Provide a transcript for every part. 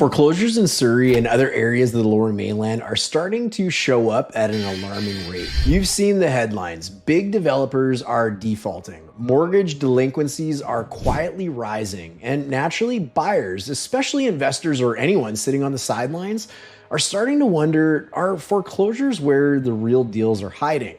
Foreclosures in Surrey and other areas of the Lower Mainland are starting to show up at an alarming rate. You've seen the headlines. Big developers are defaulting. Mortgage delinquencies are quietly rising. And naturally, buyers, especially investors or anyone sitting on the sidelines, are starting to wonder, are foreclosures where the real deals are hiding?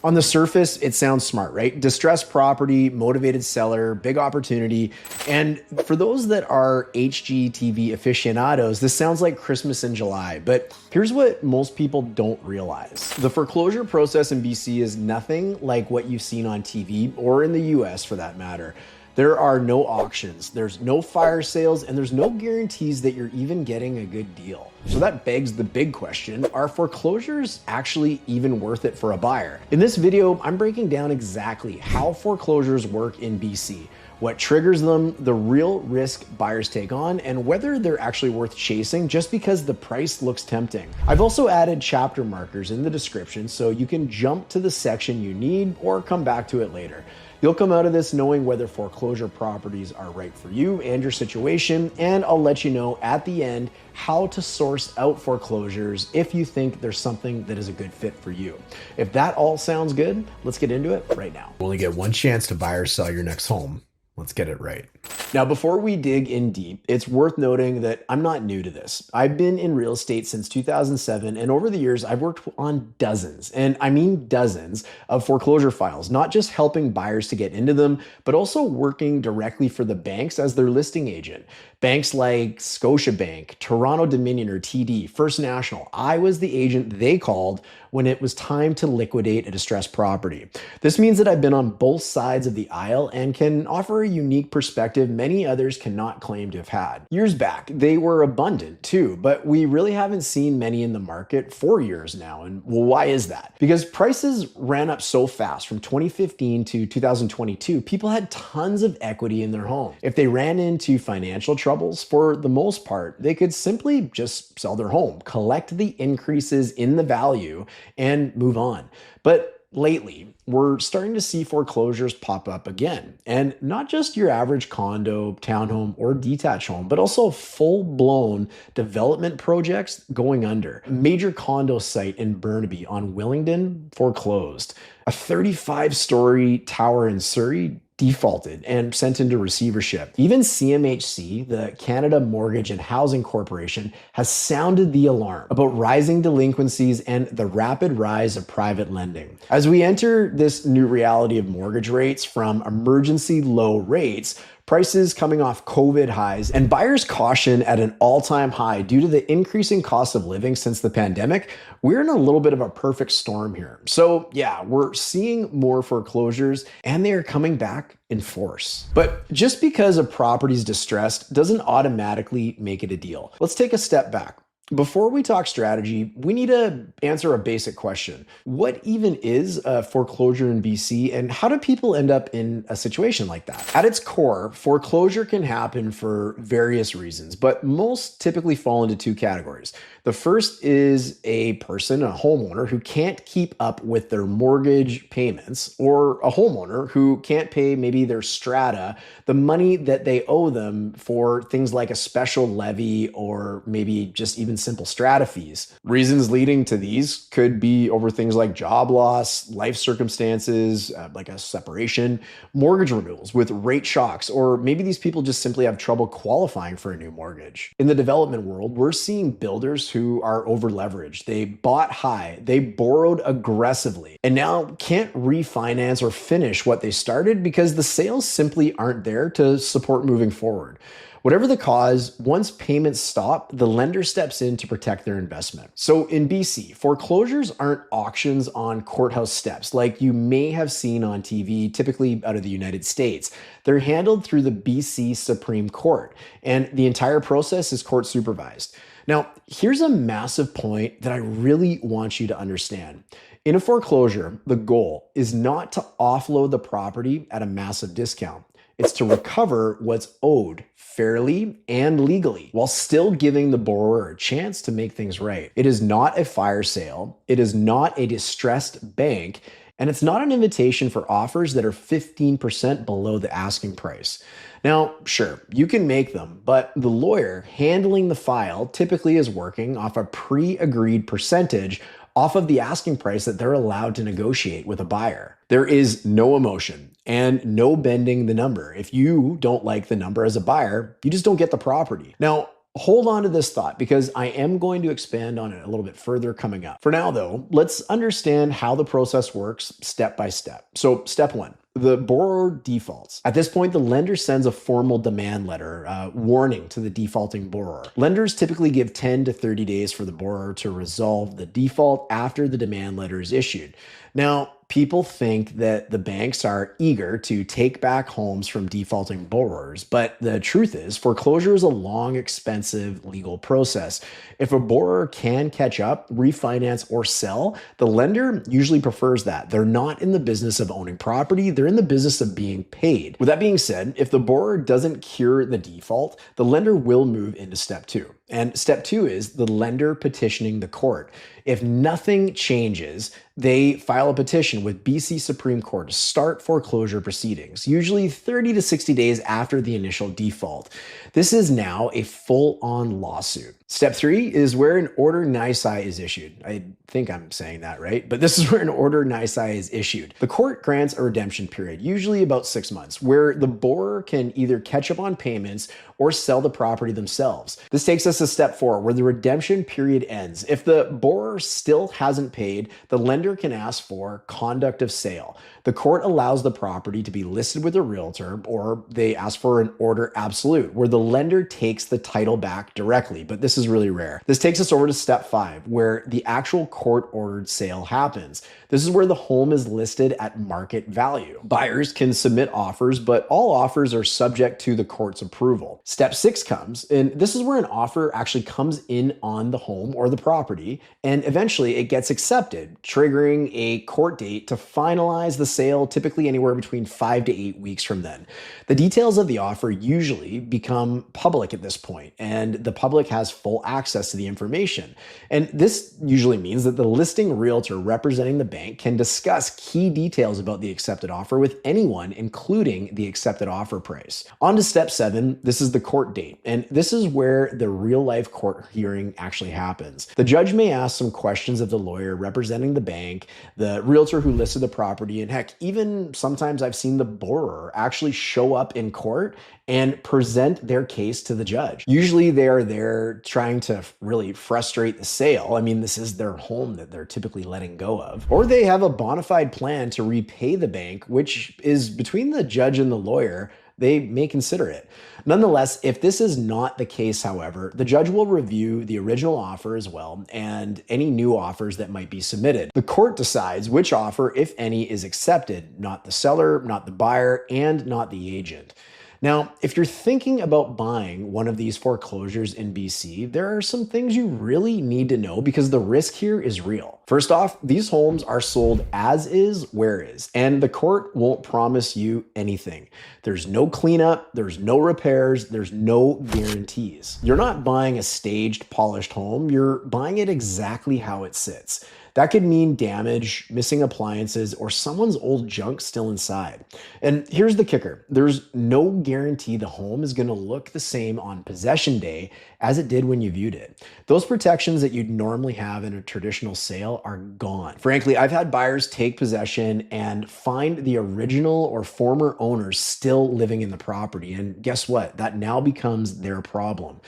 On the surface, it sounds smart, right? Distressed property, motivated seller, big opportunity. And for those that are HGTV aficionados, this sounds like Christmas in July. But here's what most people don't realize. The foreclosure process in BC is nothing like what you've seen on TV or in the US for that matter. There are no auctions, there's no fire sales, and there's no guarantees that you're even getting a good deal. So that begs the big question, are foreclosures actually even worth it for a buyer? In this video, I'm breaking down exactly how foreclosures work in BC, what triggers them, the real risk buyers take on, and whether they're actually worth chasing just because the price looks tempting. I've also added chapter markers in the description so you can jump to the section you need or come back to it later. You'll come out of this knowing whether foreclosure properties are right for you and your situation, and I'll let you know at the end how to source out foreclosures if you think there's something that is a good fit for you. If that all sounds good, let's get into it right now. You only get one chance to buy or sell your next home. Let's get it right. Now, before we dig in deep, it's worth noting that I'm not new to this. I've been in real estate since 2007, and over the years, I've worked on dozens, and I mean dozens, of foreclosure files, not just helping buyers to get into them, but also working directly for the banks as their listing agent. Banks like Scotiabank, Toronto Dominion or TD, First National, I was the agent they called when it was time to liquidate a distressed property. This means that I've been on both sides of the aisle and can offer a unique perspective many others cannot claim to have had. Years back, they were abundant too, but we really haven't seen many in the market for years now. And well, why is that? Because prices ran up so fast from 2015 to 2022, people had tons of equity in their home. If they ran into financial troubles, for the most part, they could simply just sell their home, collect the increases in the value, and move on. But lately, we're starting to see foreclosures pop up again. And not just your average condo, townhome, or detached home, but also full-blown development projects going under. A major condo site in Burnaby on Willingdon foreclosed. A 35-story tower in Surrey defaulted and sent into receivership. Even CMHC, the Canada Mortgage and Housing Corporation, has sounded the alarm about rising delinquencies and the rapid rise of private lending. As we enter this new reality of mortgage rates from emergency low rates, prices coming off COVID highs, and buyers' caution at an all-time high due to the increasing cost of living since the pandemic, we're in a little bit of a perfect storm here. So yeah, we're seeing more foreclosures and they are coming back in force. But just because a property is distressed doesn't automatically make it a deal. Let's take a step back. Before we talk strategy, we need to answer a basic question. What even is a foreclosure in BC, and how do people end up in a situation like that? At its core, foreclosure can happen for various reasons, but most typically fall into two categories. The first is a person, a homeowner, who can't keep up with their mortgage payments, or a homeowner who can't pay maybe their strata, the money that they owe them for things like a special levy or maybe just even simple strata fees. Reasons leading to these could be over things like job loss, life circumstances, like a separation, mortgage renewals with rate shocks, or maybe these people just simply have trouble qualifying for a new mortgage. In the development world, we're seeing builders who are over leveraged. They bought high, they borrowed aggressively, and now can't refinance or finish what they started because the sales simply aren't there to support moving forward. Whatever the cause, once payments stop, the lender steps in to protect their investment. So in BC, foreclosures aren't auctions on courthouse steps like you may have seen on TV, typically out of the United States. They're handled through the BC Supreme Court, and the entire process is court supervised. Now, here's a massive point that I really want you to understand. In a foreclosure, the goal is not to offload the property at a massive discount. It's to recover what's owed fairly and legally while still giving the borrower a chance to make things right. It is not a fire sale. It is not a distressed bank. And it's not an invitation for offers that are 15% below the asking price. Now, sure, you can make them, but the lawyer handling the file typically is working off a pre-agreed percentage off of the asking price that they're allowed to negotiate with a buyer. There is no emotion and no bending the number. If you don't like the number as a buyer, you just don't get the property. Now, hold on to this thought because I am going to expand on it a little bit further coming up. For now, though, let's understand how the process works step by step. So, step one. The borrower defaults. At this point, the lender sends a formal demand letter warning to the defaulting borrower. Lenders typically give 10 to 30 days for the borrower to resolve the default after the demand letter is issued. Now, people think that the banks are eager to take back homes from defaulting borrowers, but the truth is, foreclosure is a long, expensive legal process. If a borrower can catch up, refinance, or sell, the lender usually prefers that. They're not in the business of owning property, they're in the business of being paid. With that being said, if the borrower doesn't cure the default, the lender will move into step two. And step two is the lender petitioning the court. If nothing changes, they file a petition with BC Supreme Court to start foreclosure proceedings, usually 30 to 60 days after the initial default. This is now a full-on lawsuit. Step three is where an order nisi is issued. I think I'm saying that right, but this is where an order nisi is issued. The court grants a redemption period, usually about 6 months, where the borrower can either catch up on payments or sell the property themselves. This takes us to step four, where the redemption period ends. If the borrower still hasn't paid, the lender can ask for conduct of sale. The court allows the property to be listed with a realtor, or they ask for an order absolute, where the lender takes the title back directly, but this is really rare. This takes us over to step five, where the actual court-ordered sale happens. This is where the home is listed at market value. Buyers can submit offers, but all offers are subject to the court's approval. Step six comes, and this is where an offer actually comes in on the home or the property, and eventually it gets accepted, triggering a court date to finalize the sale, typically anywhere between 5 to 8 weeks from then. The details of the offer usually become public at this point, and the public has full access to the information. And this usually means that the listing realtor representing the bank can discuss key details about the accepted offer with anyone, including the accepted offer price. On to step seven, this is the court date, and this is where the real-life court hearing actually happens. The judge may ask some questions of the lawyer representing the bank, the realtor who listed the property, and heck, even sometimes I've seen the borrower actually show up in court and present their case to the judge. Usually they are there trying to really frustrate the sale. I mean, this is their home that they're typically letting go of. Or they have a bona fide plan to repay the bank, which is between the judge and the lawyer. They may consider it. Nonetheless, if this is not the case, however, the judge will review the original offer as well and any new offers that might be submitted. The court decides which offer, if any, is accepted, not the seller, not the buyer, and not the agent. Now, if you're thinking about buying one of these foreclosures in BC, there are some things you really need to know because the risk here is real. First off, these homes are sold as is, where is, and the court won't promise you anything. There's no cleanup, there's no repairs, there's no guarantees. You're not buying a staged, polished home, you're buying it exactly how it sits. That could mean damage, missing appliances, or someone's old junk still inside. And here's the kicker. There's no guarantee the home is going to look the same on possession day as it did when you viewed it. Those protections that you'd normally have in a traditional sale are gone. Frankly, I've had buyers take possession and find the original or former owners still living in the property. And guess what? That now becomes their problem.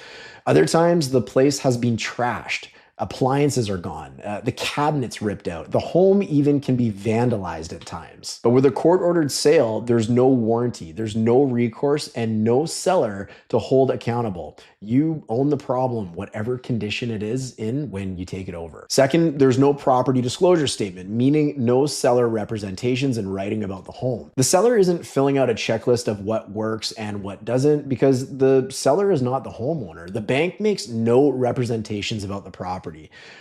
Other times, the place has been trashed. Appliances are gone, the cabinets ripped out, the home even can be vandalized at times. But with a court-ordered sale, there's no warranty, there's no recourse, and no seller to hold accountable. You own the problem, whatever condition it is in when you take it over. Second, there's no property disclosure statement, meaning no seller representations in writing about the home. The seller isn't filling out a checklist of what works and what doesn't because the seller is not the homeowner. The bank makes no representations about the property.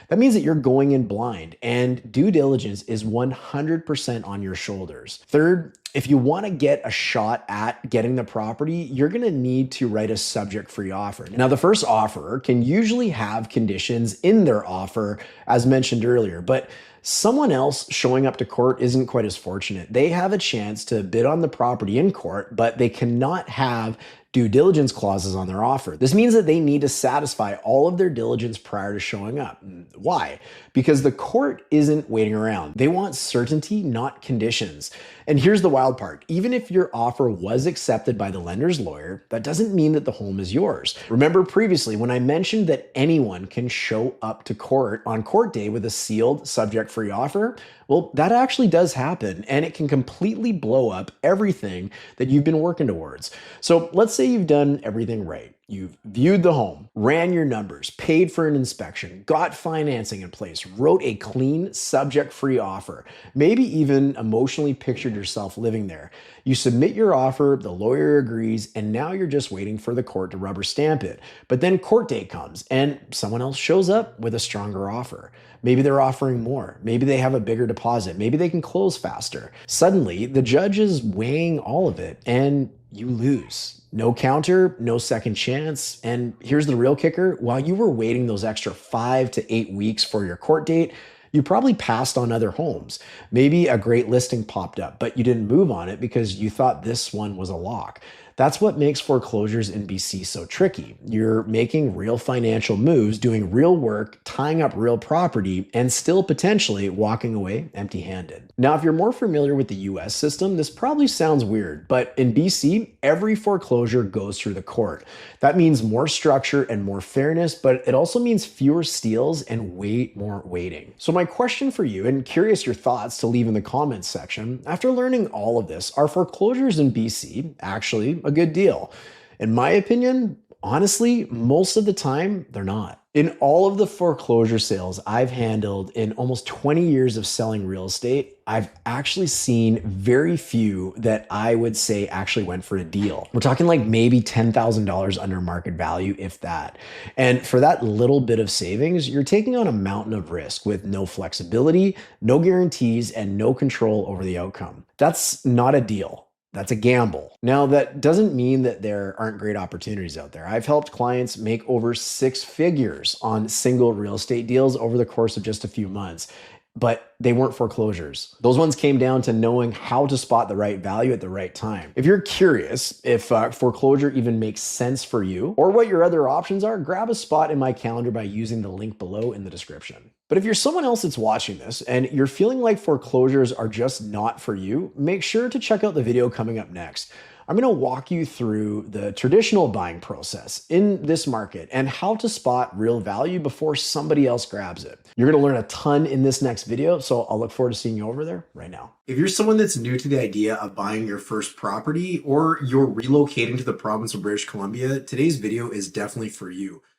That means that you're going in blind and due diligence is 100% on your shoulders. Third, If you want to get a shot at getting the property, you're going to need to write a subject free offer. Now, the first offerer can usually have conditions in their offer, as mentioned earlier, but someone else showing up to court isn't quite as fortunate. They have a chance to bid on the property in court, but they cannot have due diligence clauses on their offer. This means that they need to satisfy all of their diligence prior to showing up. Why? Because the court isn't waiting around. They want certainty, not conditions. And here's the wild part. Even if your offer was accepted by the lender's lawyer, that doesn't mean that the home is yours. Remember previously when I mentioned that anyone can show up to court on court day with a sealed subject free offer? Well, that actually does happen, and it can completely blow up everything that you've been working towards. So let's say you've done everything right. You've viewed the home, ran your numbers, paid for an inspection, got financing in place, wrote a clean, subject-free offer, maybe even emotionally pictured yourself living there. You submit your offer, the lawyer agrees, and now you're just waiting for the court to rubber stamp it. But then court date comes, and someone else shows up with a stronger offer. Maybe they're offering more. Maybe they have a bigger deposit. Maybe they can close faster. Suddenly, the judge is weighing all of it, and you lose. No counter, no second chance. And here's the real kicker. While you were waiting those extra 5 to 8 weeks for your court date, you probably passed on other homes. Maybe a great listing popped up, but you didn't move on it because you thought this one was a lock. That's what makes foreclosures in BC so tricky. You're making real financial moves, doing real work, tying up real property, and still potentially walking away empty handed. Now, if you're more familiar with the US system, this probably sounds weird, but in BC, every foreclosure goes through the court. That means more structure and more fairness, but it also means fewer steals and way more waiting. So, my question for you, and curious your thoughts to leave in the comments section, after learning all of this, are foreclosures in BC actually a good deal? In my opinion, honestly, most of the time, they're not. In all of the foreclosure sales I've handled in almost 20 years of selling real estate, I've actually seen very few that I would say actually went for a deal. We're talking like maybe $10,000 under market value, if that. And for that little bit of savings, you're taking on a mountain of risk with no flexibility, no guarantees, and no control over the outcome. That's not a deal. That's a gamble. Now, that doesn't mean that there aren't great opportunities out there. I've helped clients make over 6 figures on single real estate deals over the course of just a few months, but they weren't foreclosures. Those ones came down to knowing how to spot the right value at the right time. If you're curious if foreclosure even makes sense for you or what your other options are, grab a spot in my calendar by using the link below in the description. But if you're someone else that's watching this and you're feeling like foreclosures are just not for you, make sure to check out the video coming up next. I'm going to walk you through the traditional buying process in this market and how to spot real value before somebody else grabs it. You're going to learn a ton in this next video, so I'll look forward to seeing you over there right now. If you're someone that's new to the idea of buying your first property or you're relocating to the province of British Columbia, today's video is definitely for you.